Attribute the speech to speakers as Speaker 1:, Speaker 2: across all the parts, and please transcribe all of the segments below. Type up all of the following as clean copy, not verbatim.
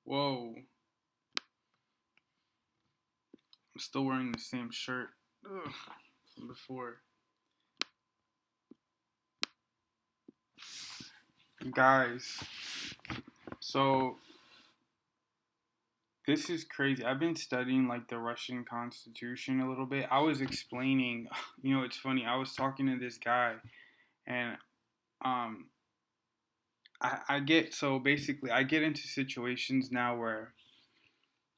Speaker 1: Whoa, I'm still wearing the same shirt from before. Guys, so this is crazy. I've been studying like the Russian Constitution a little bit. I was explaining, it's funny. I was talking to this guy, and um, I get so basically I get into situations now where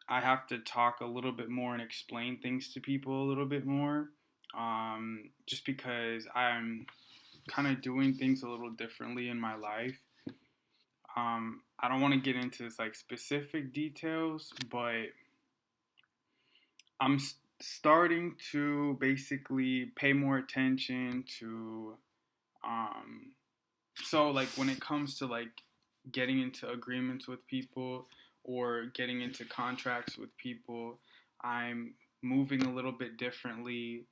Speaker 1: I have to talk a little bit more and explain things to people a little bit more. Just because I'm kind of doing things a little differently in my life. I don't want to get into this like specific details, but I'm starting to basically pay more attention to um, so like when it comes to like getting into agreements with people or getting into contracts with people, I'm moving a little bit differently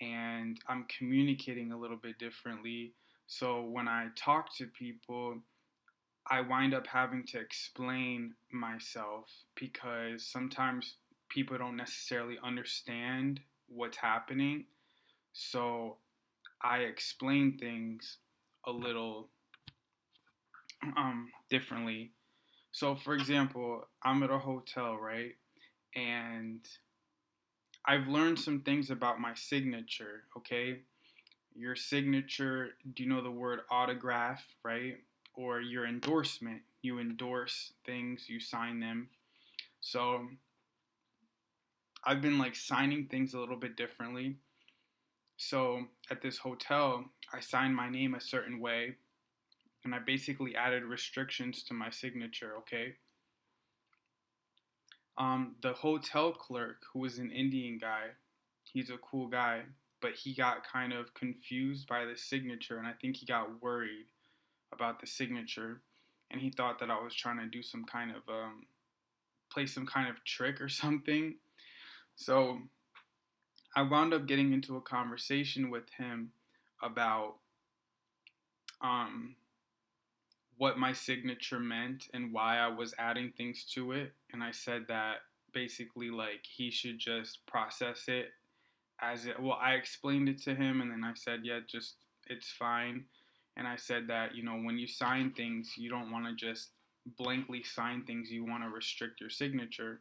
Speaker 1: and I'm communicating a little bit differently. So when I talk to people, I wind up having to explain myself because sometimes people don't necessarily understand what's happening. So I explain things a little differently. So for example, I'm at a hotel, right? And I've learned some things about my signature, okay? Your signature, do you know the word autograph, right? Or your endorsement. You endorse things, you sign them. So I've been like signing things a little bit differently. So at this hotel, I signed my name a certain way and I basically added restrictions to my signature, okay? The hotel clerk, who was an Indian guy, he's a cool guy, but he got kind of confused by the signature and I think he got worried about the signature and he thought that I was trying to do some kind of play some kind of trick or something. So I wound up getting into a conversation with him about um, what my signature meant and why I was adding things to it. And I said that basically, like, he should just process it as it. Well, I explained it to him and then I said, yeah, just it's fine. And I said that, when you sign things, you don't want to just blankly sign things, you want to restrict your signature.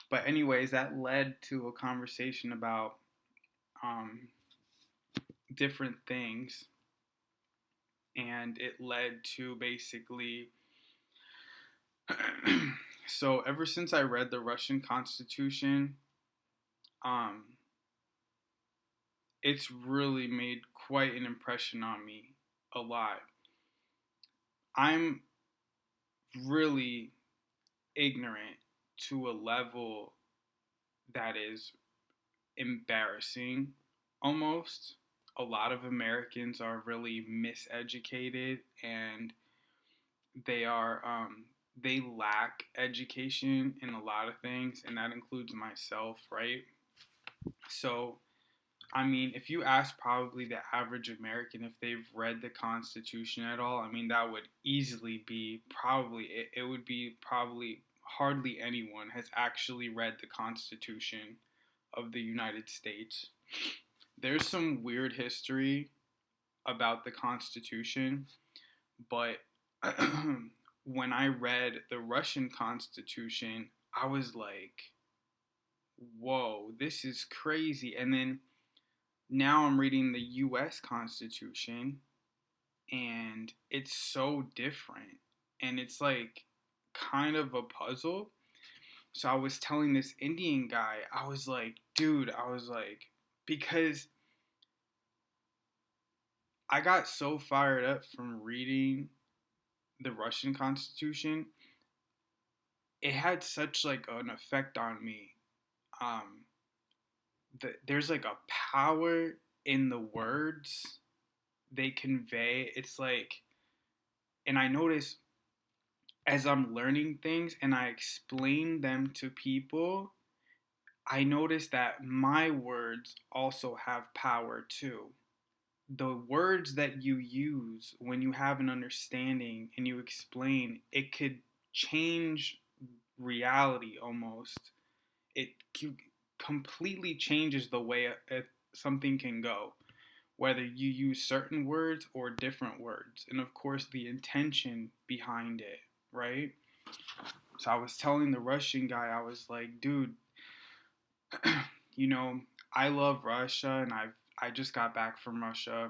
Speaker 1: But, anyways, that led to a conversation about um, different things and it led to basically so ever since I read the Russian Constitution, um, it's really made quite an impression on me a lot. I'm really ignorant to a level that is embarrassing almost. A lot of Americans are really miseducated and they are they lack education in a lot of things and that includes myself, right? So I mean, if you ask probably the average American if they've read the Constitution at all, I mean, that would easily be probably, it would be probably hardly anyone has actually read the Constitution of the United States. There's some weird history about the Constitution, but when I read the Russian Constitution, I was like, whoa, this is crazy. And then now I'm reading the US Constitution and it's so different. And it's like kind of a puzzle. So I was telling this Indian guy, I was like, dude, I was like, because I got so fired up from reading the Russian Constitution. It had such like an effect on me. Um, there's like a power in the words they convey. It's like, and I notice as I'm learning things and I explain them to people, I notice that my words also have power too. The words that you use when you have an understanding and you explain, it could change reality almost. It completely changes the way something can go, whether you use certain words or different words, and of course the intention behind it, right? So I was telling the Russian guy, I was like, dude, you know, I love Russia, and I just got back from Russia,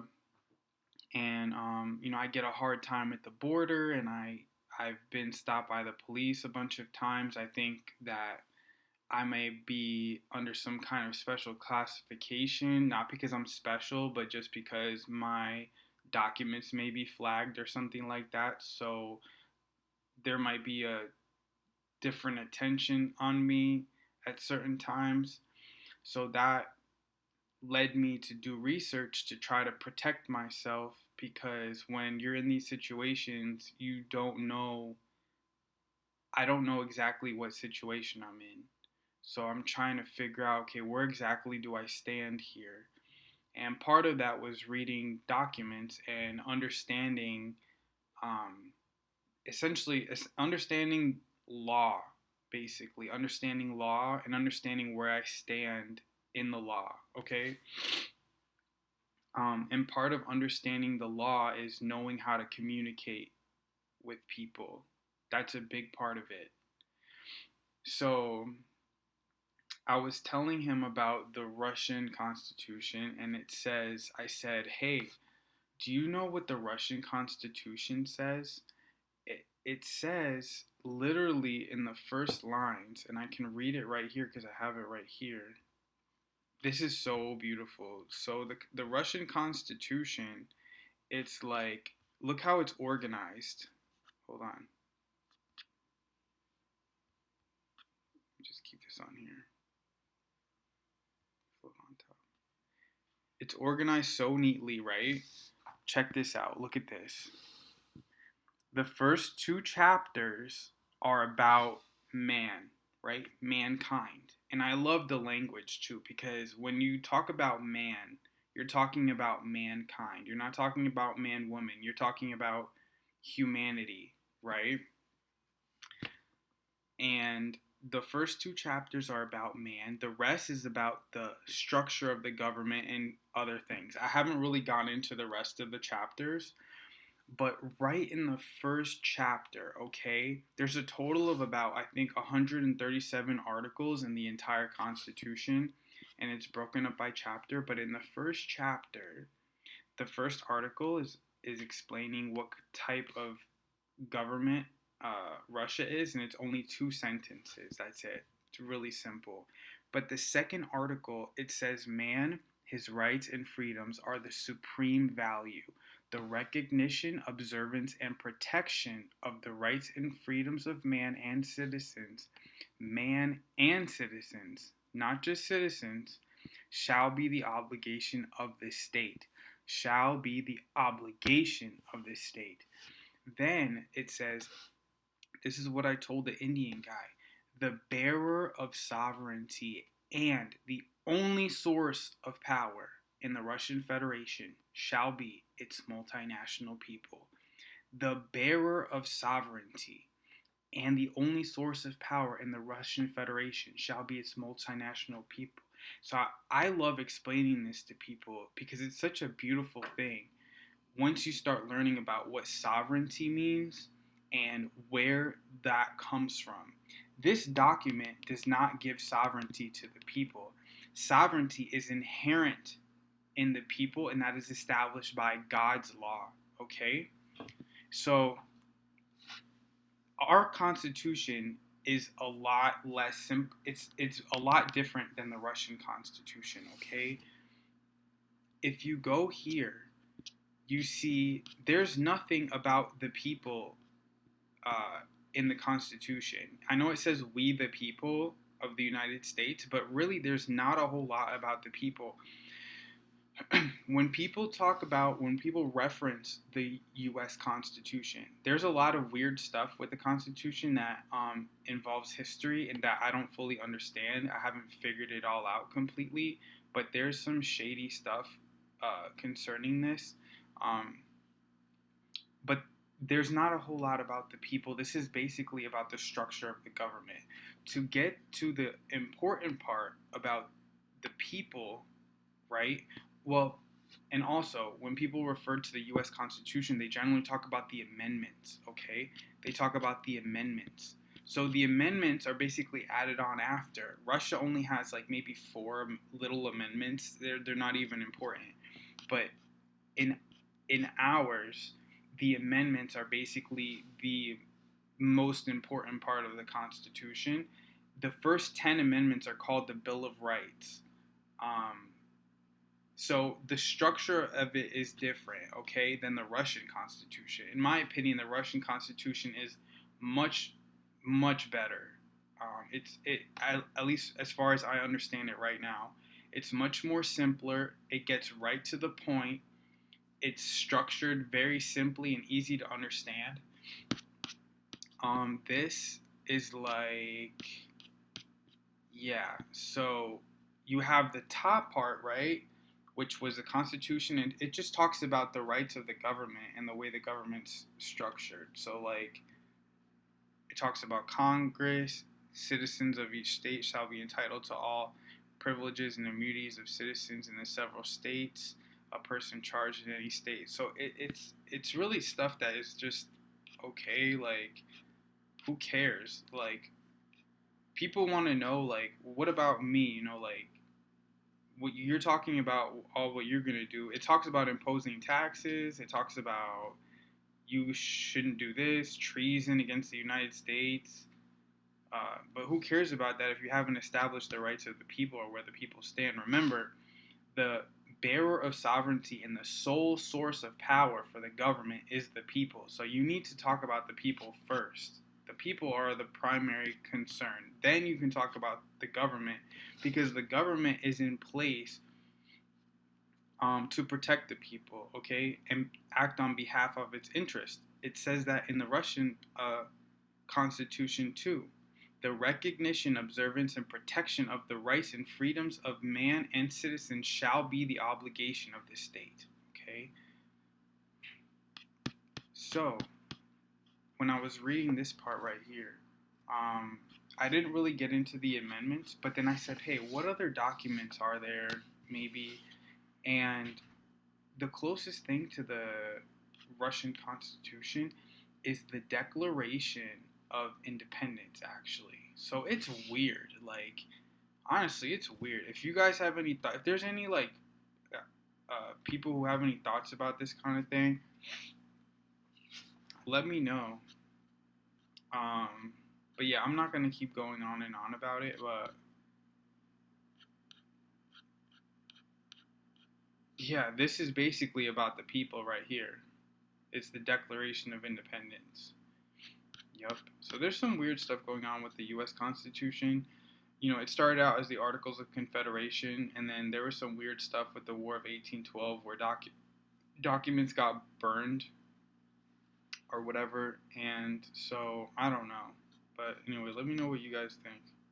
Speaker 1: and I get a hard time at the border, and I've been stopped by the police a bunch of times. I think that I may be under some kind of special classification, not because I'm special, but just because my documents may be flagged or something like that. So there might be a different attention on me at certain times. So that led me to do research to try to protect myself, because when you're in these situations, you don't know. I don't know exactly what situation I'm in. So I'm trying to figure out, okay, where exactly do I stand here? And part of that was reading documents and understanding, um, essentially, understanding law, basically, understanding law and understanding where I stand in the law, okay? And part of understanding the law is knowing how to communicate with people. That's a big part of it. So I was telling him about the Russian Constitution, and I said, hey, do you know what the Russian Constitution says? It says literally in the first lines, and I can read it right here because I have it right here. This is so beautiful. So the Russian Constitution, it's like, look how it's organized. Hold on. Let me just keep this on here. Flip on top. It's organized so neatly, right? Check this out. Look at this. The first two chapters are about man, right? Mankind. And I love the language too, because when you talk about man, you're talking about mankind. You're not talking about man, woman. You're talking about humanity, right? And the first two chapters are about man. The rest is about the structure of the government and other things. I haven't really gone into the rest of the chapters, but right in the first chapter, okay, there's a total of about, I think, 137 articles in the entire Constitution, and it's broken up by chapter. But in the first chapter, the first article is explaining what type of government Russia is, and it's only two sentences. That's it. It's really simple. But the second article, it says, man, his rights and freedoms are the supreme value. The recognition, observance, and protection of the rights and freedoms of man and citizens, not just citizens, shall be the obligation of the state. Shall be the obligation of the state. Then it says, this is what I told the Indian guy, the bearer of sovereignty and the only source of power in the Russian Federation shall be its multinational people. The bearer of sovereignty and the only source of power in the Russian Federation shall be its multinational people. So I love explaining this to people because it's such a beautiful thing. Once you start learning about what sovereignty means and where that comes from, this document does not give sovereignty to the people. Sovereignty is inherent in the people, and that is established by God's law. Okay? So, our Constitution is a lot less simple. It's a lot different than the Russian Constitution. Okay? If you go here, you see there's nothing about the people uh, in the Constitution. I know it says we the people of the United States, but really there's not a whole lot about the people. When people reference the U.S. Constitution, there's a lot of weird stuff with the Constitution that involves history and that I don't fully understand. I haven't figured it all out completely, but there's some shady stuff concerning this. Um, but there's not a whole lot about the people. This is basically about the structure of the government. To get to the important part about the people, right? Well, and also, when people refer to the US Constitution, they generally talk about the amendments, okay? They talk about the amendments. So the amendments are basically added on after. Russia only has like maybe four little amendments. They're not even important. But in in ours, the amendments are basically the most important part of the Constitution. The first 10 amendments are called the Bill of Rights. Um, so the structure of it is different, okay, than the Russian Constitution. In my opinion, the Russian Constitution is much, much better. At least as far as I understand it right now, it's much more simpler. It gets right to the point. It's structured very simply and easy to understand. This is like, yeah. So you have the top part, right, which was the Constitution, and it just talks about the rights of the government and the way the government's structured. So like, it talks about Congress. Citizens of each state shall be entitled to all privileges and immunities of citizens in the several states. A person charged in any state. So it's really stuff that is just okay. Like, who cares? Like, people want to know, like, what about me? Like, what you're talking about, all what you're gonna do. It talks about imposing taxes. It talks about you shouldn't do this, treason against the United States. But who cares about that if you haven't established the rights of the people or where the people stand? Remember, the bearer of sovereignty and the sole source of power for the government is the people. So you need to talk about the people first. The people are the primary concern. Then you can talk about the government, because the government is in place to protect the people, okay, and act on behalf of its interest. It says that in the Russian constitution too. The recognition, observance, and protection of the rights and freedoms of man and citizen shall be the obligation of the state. Okay? So, when I was reading this part right here, I didn't really get into the amendments, but then I said, hey, what other documents are there, maybe? And the closest thing to the Russian Constitution is the Declaration of Independence, actually. So it's weird. Like, honestly, it's weird. If you guys have any if there's any like people who have any thoughts about this kind of thing, let me know. But yeah, I'm not gonna keep going on and on about it. But yeah, this is basically about the people right here. It's the Declaration of Independence. Yep. So there's some weird stuff going on with the U.S. Constitution. It started out as the Articles of Confederation, and then there was some weird stuff with the War of 1812 where documents got burned or whatever. And so I don't know. But anyway, let me know what you guys think.